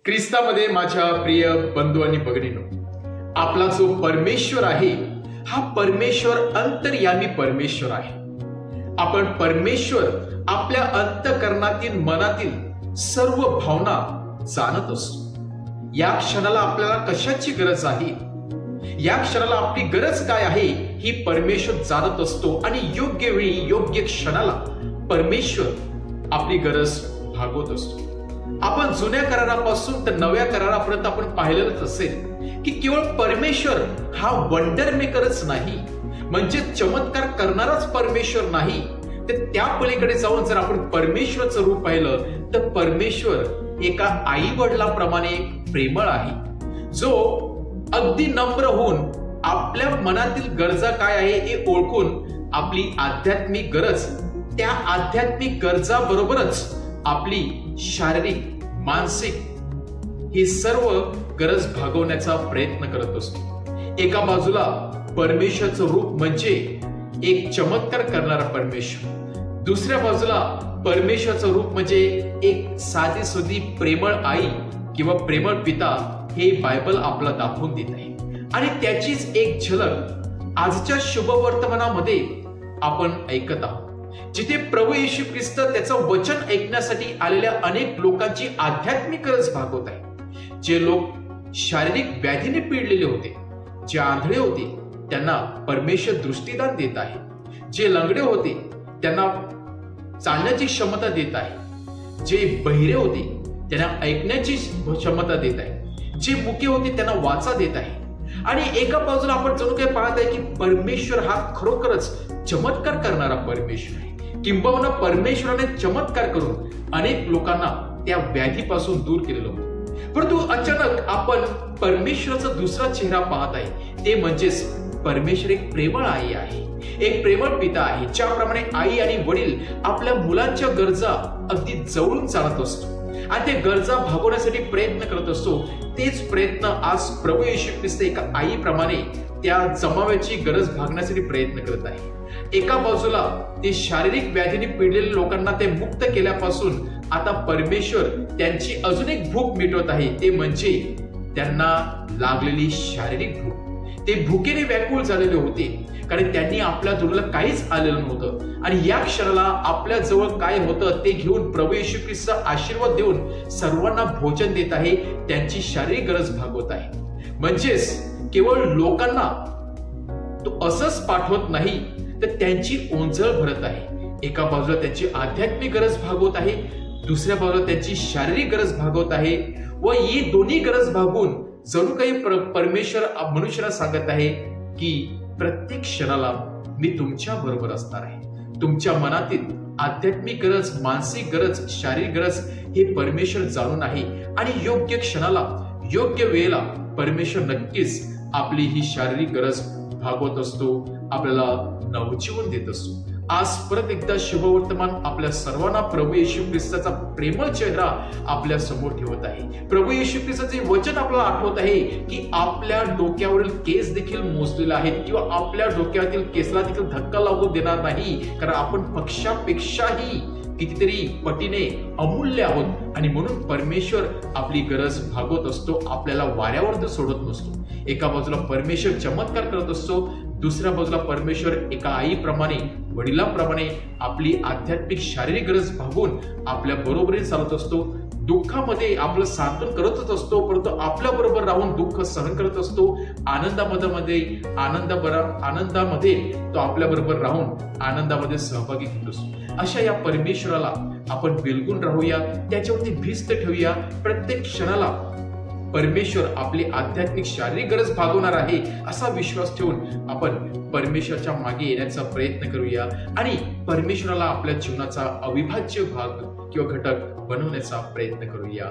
ख्रिस्तामध्ये माझ्या प्रिय बंधू आणि भगिनींनो, आपला जो परमेश्वर आहे हा परमेश्वर अंतर्यामी परमेश्वर आहे. आपण परमेश्वर आपल्या अंतःकरणातील मनातील सर्व भावना जाणत असतो. या क्षणाला आपल्याला कशाची गरज आहे, या क्षणाला आपली गरज काय आहे ही परमेश्वर जाणत असतो आणि योग्य वेळी योग्य क्षणाला परमेश्वर आपली गरज भागवत असतो. आपण जुन्या करारापासून तर नव्या करारापर्यंत आपण पाहिलेलंच असेल की केवळ परमेश्वर हा वंडर मेकरच नाही, म्हणजे चमत्कार करणाराच परमेश्वर नाही, तर त्या पलीकडे जाऊन जर आपण परमेश्वरचं रूप पाहिलं तर परमेश्वर एका आई वडिलांप्रमाणे प्रेमळ आहे, जो अगदी नम्र होऊन आपल्या मनातील गरजा काय आहे हे ओळखून आपली आध्यात्मिक गरज, त्या आध्यात्मिक गरजा बरोबरच आपली शारीरिक मानसिक ही सर्व गरज भागवण्याचा प्रयत्न करत असतो. एका बाजूला परमेश्वरचं रूप म्हणजे एक चमत्कार करणारा परमेश्वर, दुसऱ्या बाजूला परमेश्वरचं रूप म्हणजे एक साधी सुधी प्रेमळ आई किंवा प्रेमळ पिता हे बायबल आपला दाखवून देत आहे. आणि त्याचीच एक झलक आजच्या शुभवर्तमानामध्ये आपण ऐकत आहोत, जिथे प्रभू येशू ख्रिस्त त्याचं वचन ऐकण्यासाठी आलेल्या अनेक लोकांची आध्यात्मिक गरज भागवत आहे. जे लोक शारीरिक व्याधीने पीडलेले होते, जे आंधळे होते त्यांना परमेश्वर दृष्टीदान देत आहे, जे लंगडे होते त्यांना चालण्याची क्षमता देत आहे, जे बहिरे होते त्यांना ऐकण्याची क्षमता देत आहे, जे मुके होते त्यांना वाचा देत आहे. आणि एका बाजूला आपण जणू काही पाहत आहे की परमेश्वर हा खरोखरच चमत्कार करणारा परमेश्वर आहे. किंबहुना परमेश्वराने चमत्कार करून अनेक लोकांना त्या व्याधीपासून दूर केलेलं होतं. परंतु अचानक आपण परमेश्वराचा दुसरा चेहरा पाहत आहे, ते म्हणजेच परमेश्वर एक प्रेमळ आई आहे, एक प्रेमळ पिता आहे. ज्याप्रमाणे आई आणि वडील आपल्या मुलांच्या गरजा अगदी जवळून जाणत असतो आणि ते गरजा भागवण्यासाठी प्रयत्न करत असतो, तेच प्रयत्न आज प्रभू येशू ख्रिस्त एका आईप्रमाणे त्या जमाव्याची गरज भागण्यासाठी प्रयत्न करत आहे. एका बाजूला ते शारीरिक व्याधीने पीडलेल्या लोकांना ते मुक्त केल्यापासून आता परमेश्वर त्यांची अजून एक भूक मिटवत आहे, ते म्हणजे त्यांना लागलेली शारीरिक भूक. ते भुकेने व्याकुळ झालेले होते, कारण त्यांनी आपल्या जोडीला काहीच आलेलं नव्हतं आणि या क्षणाला आपल्या जवळ काय होतं ते घेऊन प्रभू येशू ख्रिस्त आशीर्वाद देऊन सर्वांना भोजन देत आहे, त्यांची शारीरिक गरज भागवत आहे. म्हणजेच केवळ लोकांना तो असंच पाठवत नाही, तर त्यांची ओंजळ भरत आहे. एका बाजूला त्यांची आध्यात्मिक गरज भागवत आहे, दुसऱ्या बाजूला त्यांची शारीरिक गरज भागवत आहे व ही दोन्ही गरज भागून जणू काही परमेश्वर मनुष्याला सांगत आहे की प्रत्येक क्षणाला मी तुमच्या बरोबर असणार आहे. तुमच्या मनातील आध्यात्मिक गरज, मानसिक गरज, शारीरिक गरज हे परमेश्वर जाणून आहे आणि योग्य क्षणाला योग्य वेळेला परमेश्वर नक्कीच आपली ही शारीरिक गरज भागवत असतो, आपल्याला नवजीवन देत असतो. आज परत एकदा शुभवर्तमान आपल्या सर्वांना प्रभू येशू ख्रिस्ताचा प्रेमळ चेहरा आपल्या समोर ठेवत आहे. प्रभू येशू ख्रिस्ताचे वचन आपल्याला आठवत आहे की आपल्या डोक्यावरील केस देखील मोजलेले आहेत किंवा आपल्या डोक्यातील केसला देखील धक्का लागू देणार नाही, कारण आपण पक्षापेक्षाही कितीतरी पटीने अमूल्य आहोत आणि म्हणून परमेश्वर आपली गरज भागवत असतो, आपल्याला वाऱ्यावर सोडत नसतो. एका बाजूला परमेश्वर चमत्कार करत असतो, दुसऱ्या बाजूला परमेश्वर एका आईप्रमाणे, वडिलांप्रमाणे आपली आध्यात्मिक शारीरिक गरज भागून आपल्या बरोबरीने चालत असतो. दुःखामध्ये आपलं सांत्वन करतच असतो, परंतु आपल्या बरोबर राहून दुःख सहन करत असतो. आनंदामध्ये तो आपल्या बरोबर राहून आनंदामध्ये सहभागी होत असतो. अशा या परमेश्वराला आपण बिलगून राहूया, त्याच्यावरती भिस्त ठेवूया. प्रत्येक क्षणाला परमेश्वर आपली आध्यात्मिक शारीरिक गरज भागवणार आहे असा विश्वास ठेवून आपण परमेश्वराच्या मागे येण्याचा प्रयत्न करूया आणि परमेश्वराला आपल्या जीवनाचा अविभाज्य भाग किंवा घटक बनवण्याचा प्रयत्न करूया.